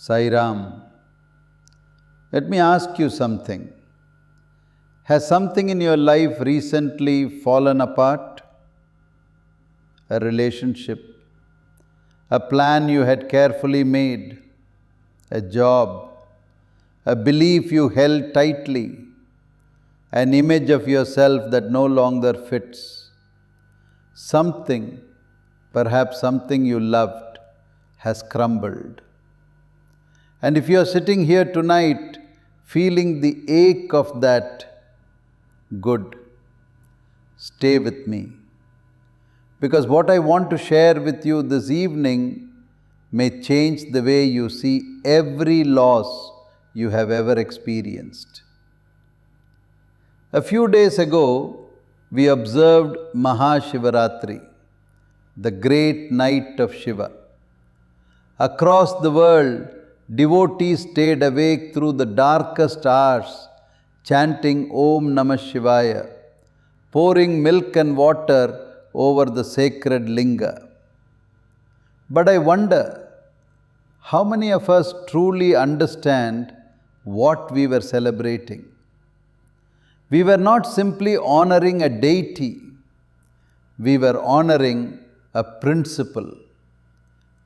Sai Ram, let me ask you something. Has something in your life recently fallen apart? A relationship, a plan you had carefully made, a job, a belief you held tightly, an image of yourself that no longer fits. Something, perhaps something you loved, has crumbled. And if you are sitting here tonight feeling the ache of that, good, stay with me. Because what I want to share with you this evening may change the way you see every loss you have ever experienced. A few days ago, we observed Maha Shivaratri, the great night of Shiva. Across the world, devotees stayed awake through the darkest hours, chanting Om Namah Shivaya, pouring milk and water over the sacred linga. But I wonder, how many of us truly understand what we were celebrating? We were not simply honoring a deity, we were honoring a principle,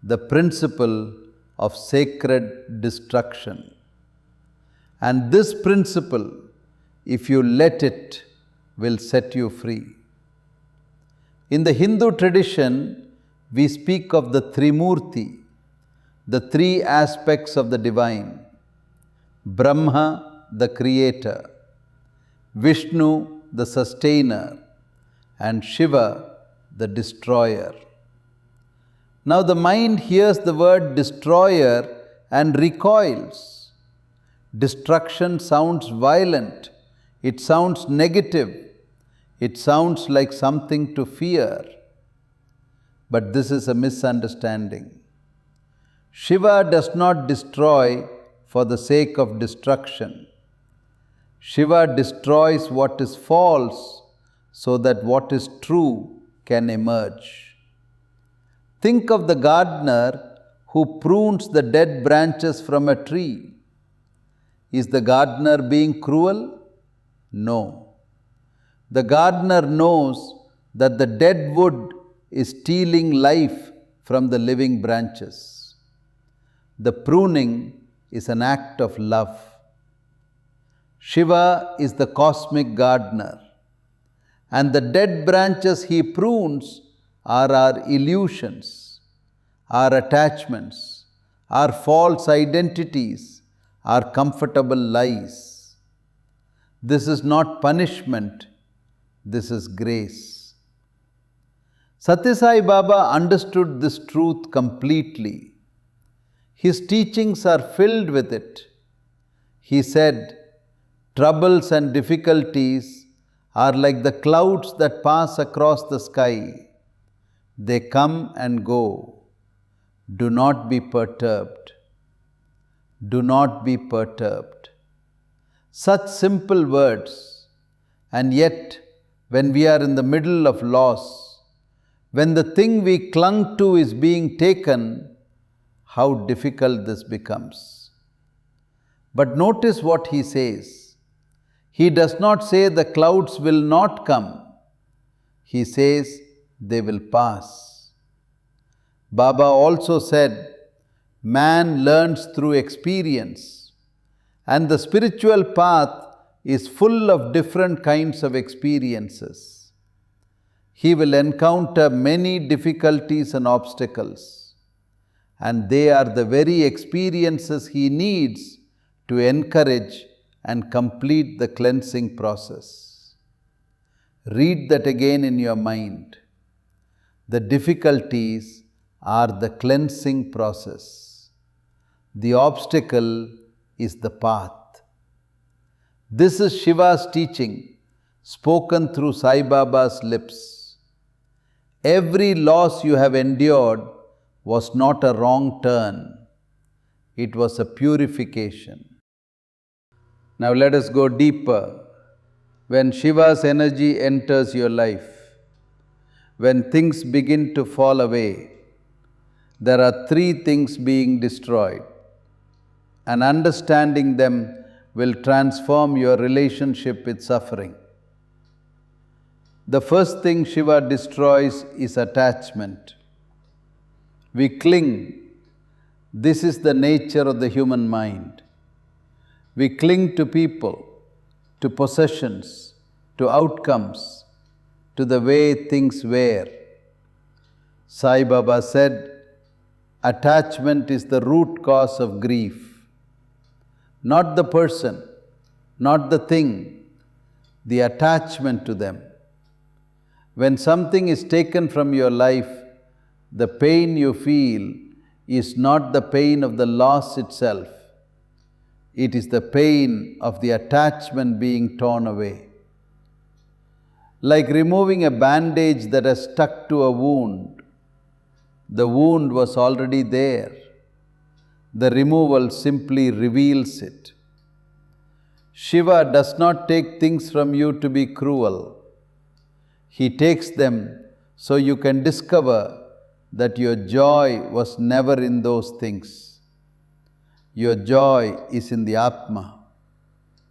the principle of sacred destruction. And this principle, if you let it, will set you free. In the Hindu tradition, we speak of the Trimurti, the three aspects of the divine. Brahma, the creator, Vishnu, the sustainer, and Shiva, the destroyer. Now the mind hears the word destroyer and recoils. Destruction sounds violent, it sounds negative, it sounds like something to fear. But this is a misunderstanding. Shiva does not destroy for the sake of destruction. Shiva destroys what is false so that what is true can emerge. Think of the gardener who prunes the dead branches from a tree. Is the gardener being cruel? No. The gardener knows that the dead wood is stealing life from the living branches. The pruning is an act of love. Shiva is the cosmic gardener, and the dead branches he prunes are our illusions, our attachments, our false identities, our comfortable lies. This is not punishment, this is grace. Sathya Sai Baba understood this truth completely. His teachings are filled with it. He said, troubles and difficulties are like the clouds that pass across the sky. They come and go. Do not be perturbed. Do not be perturbed. Such simple words, and yet when we are in the middle of loss, when the thing we clung to is being taken, how difficult this becomes. But notice what he says. He does not say the clouds will not come. He says they will pass. Baba also said, man learns through experience, and the spiritual path is full of different kinds of experiences. He will encounter many difficulties and obstacles, and they are the very experiences he needs to encourage and complete the cleansing process. Read that again in your mind. The difficulties are the cleansing process. The obstacle is the path. This is Shiva's teaching, spoken through Sai Baba's lips. Every loss you have endured was not a wrong turn. It was a purification. Now let us go deeper. When Shiva's energy enters your life, when things begin to fall away, there are three things being destroyed. and understanding them will transform your relationship with suffering. The first thing Shiva destroys is attachment. We cling. This is the nature of the human mind. We cling to people, to possessions, to outcomes, to the way things were. Sai Baba said, attachment is the root cause of grief. Not the person, not the thing, the attachment to them. When something is taken from your life, the pain you feel is not the pain of the loss itself. It is the pain of the attachment being torn away. Like removing a bandage that has stuck to a wound. The wound was already there. The removal simply reveals it. Shiva does not take things from you to be cruel. He takes them so you can discover that your joy was never in those things. Your joy is in the Atma.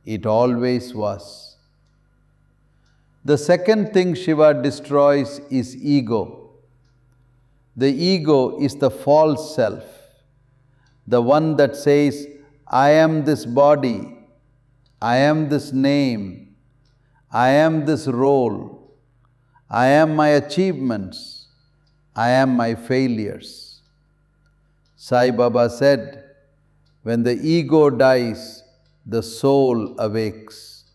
It always was. The second thing Shiva destroys is ego. The ego is the false self, the one that says, I am this body, I am this name, I am this role, I am my achievements, I am my failures. Sai Baba said, when the ego dies, the soul awakes.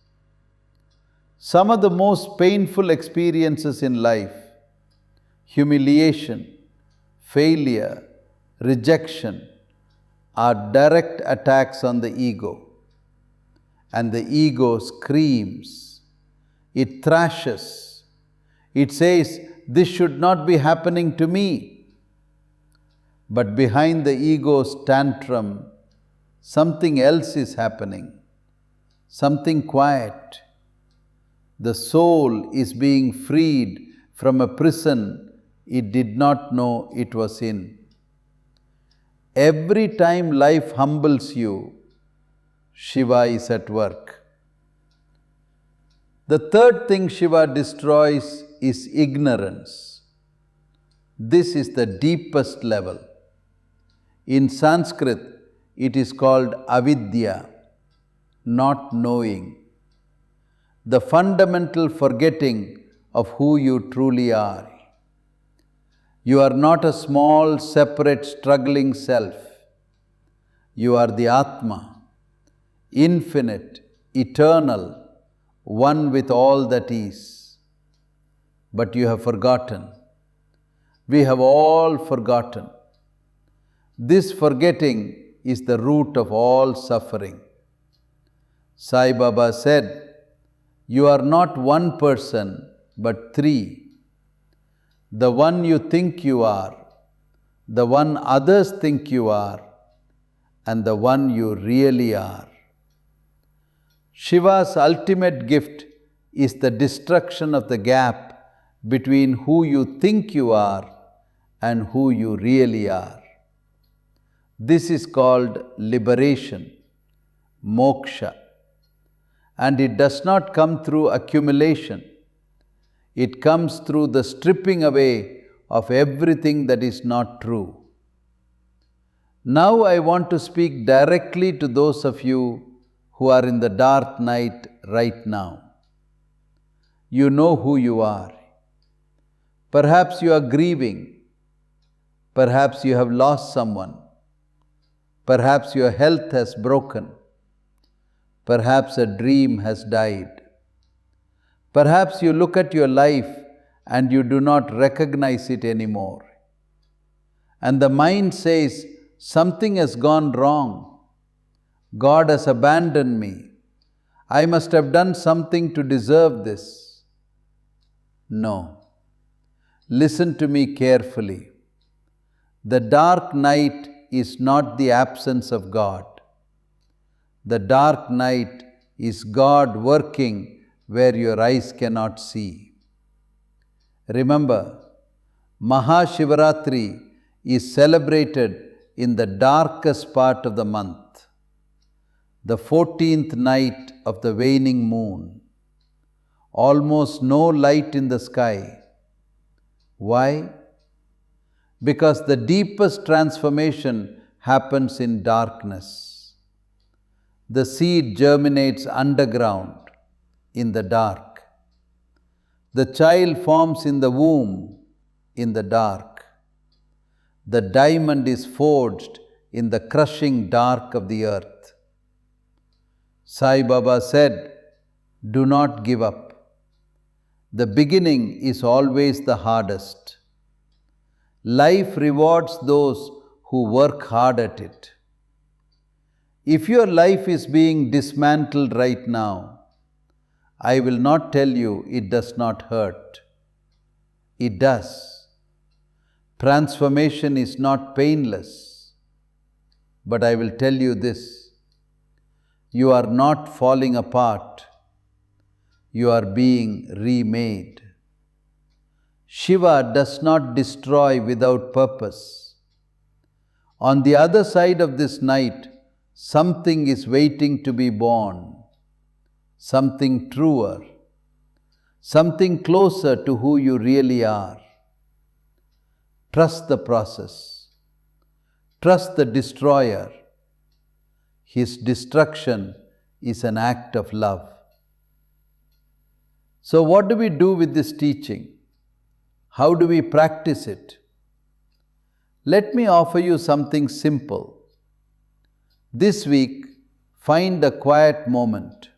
Some of the most painful experiences in life, humiliation, failure, rejection, are direct attacks on the ego. And the ego screams, it thrashes, it says, this should not be happening to me. But behind the ego's tantrum, something else is happening, something quiet. The soul is being freed from a prison it did not know it was in. Every time life humbles you, Shiva is at work. The third thing Shiva destroys is ignorance. This is the deepest level. In Sanskrit, it is called avidya, not knowing. The fundamental forgetting of who you truly are. You are not a small, separate, struggling self. You are the Atma, infinite, eternal, one with all that is. But you have forgotten. We have all forgotten. This forgetting is the root of all suffering. Sai Baba said, you are not one person, but three. The one you think you are, the one others think you are, and the one you really are. Shiva's ultimate gift is the destruction of the gap between who you think you are and who you really are. This is called liberation, moksha. And it does not come through accumulation. It comes through the stripping away of everything that is not true. Now I want to speak directly to those of you who are in the dark night right now. You know who you are. Perhaps you are grieving. Perhaps you have lost someone. Perhaps your health has broken. Perhaps a dream has died. Perhaps you look at your life and you do not recognize it anymore. And the mind says, something has gone wrong. God has abandoned me. I must have done something to deserve this. No. Listen to me carefully. The dark night is not the absence of God. The dark night is God working where your eyes cannot see. Remember, Maha Shivaratri is celebrated in the darkest part of the month. the 14th night of the waning moon. Almost no light in the sky. Why? Because the deepest transformation happens in darkness. The seed germinates underground, in the dark. The child forms in the womb, in the dark. The diamond is forged in the crushing dark of the earth. Sai Baba said, "Do not give up. The beginning is always the hardest. Life rewards those who work hard at it." If your life is being dismantled right now, I will not tell you it does not hurt. It does. Transformation is not painless. But I will tell you this: you are not falling apart. You are being remade. Shiva does not destroy without purpose. On the other side of this night, something is waiting to be born. Something truer. Something closer to who you really are. Trust the process. Trust the destroyer. His destruction is an act of love. So what do we do with this teaching? How do we practice it? Let me offer you something simple. This week, find a quiet moment.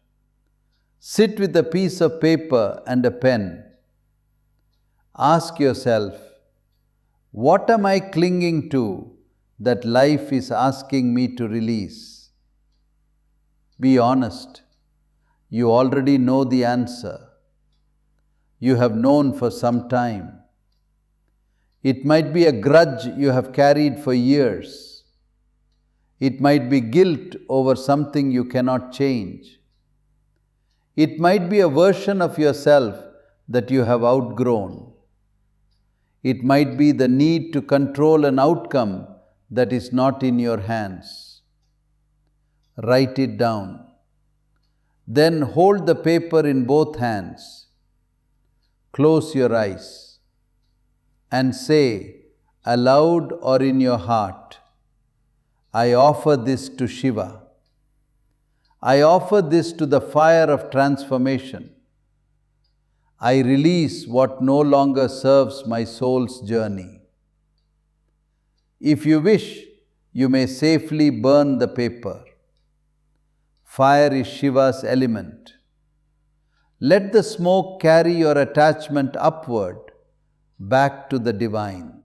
Sit with a piece of paper and a pen. Ask yourself, what am I clinging to that life is asking me to release? Be honest. You already know the answer. You have known for some time. It might be a grudge you have carried for years. It might be guilt over something you cannot change. It might be a version of yourself that you have outgrown. It might be the need to control an outcome that is not in your hands. Write it down. Then hold the paper in both hands. Close your eyes and say, aloud or in your heart, I offer this to Shiva. I offer this to the fire of transformation. I release what no longer serves my soul's journey. If you wish, you may safely burn the paper. Fire is Shiva's element. Let the smoke carry your attachment upward, back to the divine.